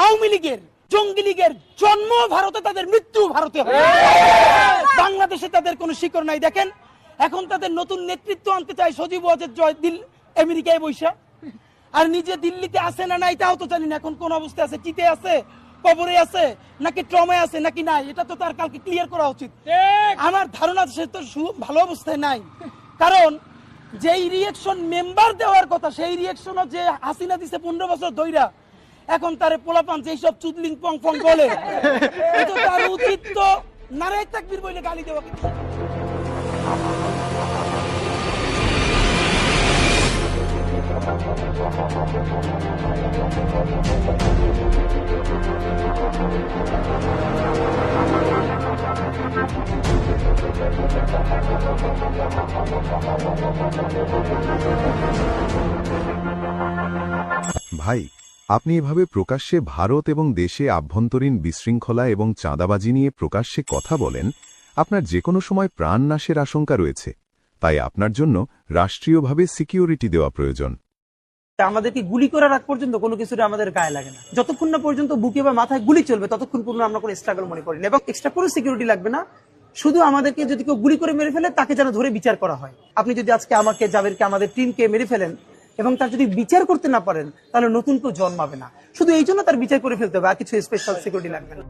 আওয়ামী লীগের, জঙ্গি লীগের জন্ম ভারতে, তাদের মৃত্যু ভারতে হবে। বাংলাদেশে তাদের কোনো শিকড় নাই। দেখেন এখন তাদের নতুন নেতৃত্ব আনতে চায় সজীব ওয়াজেদ জয় আমেরিকায় বৈশা, আর নিজে দিল্লিতে আছে না নাই তাও তো জানি না। এখন কোন অবস্থায় আছে, চিতে আছে, কবরে আছে, নাকি ট্রমায় আছে নাকি নাই, এটা তো তার কালকে ক্লিয়ার করা উচিত। আমার ধারণা সে তো ভালো অবস্থায় নাই, কারণ যেই রিয়েকশন মেম্বার দেওয়ার কথা সেই রিয়েকশনও যে হাসিনা দিছে 15 বছর ধইরা, এখন তারে পোলাপান যেই সব চুদলিং পং পং বলে, এটা তার উচিত তো নারায়ে তাকবীর বলে গালি দেওয়া। ভাই, আপনি এভাবে প্রকাশ্যে ভারত এবং দেশে আভ্যন্তরীণ বিশৃঙ্খলা এবং চাঁদাবাজি নিয়ে প্রকাশ্যে কথা বলেন, আপনার যে কোনো সময় প্রাণ নাশের আশঙ্কা রয়েছে। তাই আপনার জন্য রাষ্ট্রীয়ভাবে সিকিউরিটি দেওয়া প্রয়োজন। আমাদেরকে গুলি করার আগ পর্যন্ত কোনো কিছুটা আমাদের গায়ে লাগে না। যতক্ষণ না পর্যন্ত বুকে বা মাথায় গুলি চলবে ততক্ষণ পর্যন্ত আমরা কোনো স্ট্রাগল মনে করি না, এবং এক্সট্রা কোনো সিকিউরিটি লাগবে না। শুধু আমাদেরকে যদি কেউ গুলি করে মেরে ফেলে তাকে যেন ধরে বিচার করা হয়। আপনি যদি আজকে আমাকে, জাবেরকে, আমাদের টিমকে মেরে ফেলেন এবং তার যদি বিচার করতে না পারেন, তাহলে নতুন কেউ জন্মাবে না। শুধু এই জন্য তার বিচার করে ফেলতে হবে, আর কিছু স্পেশাল সিকিউরিটি লাগবে না।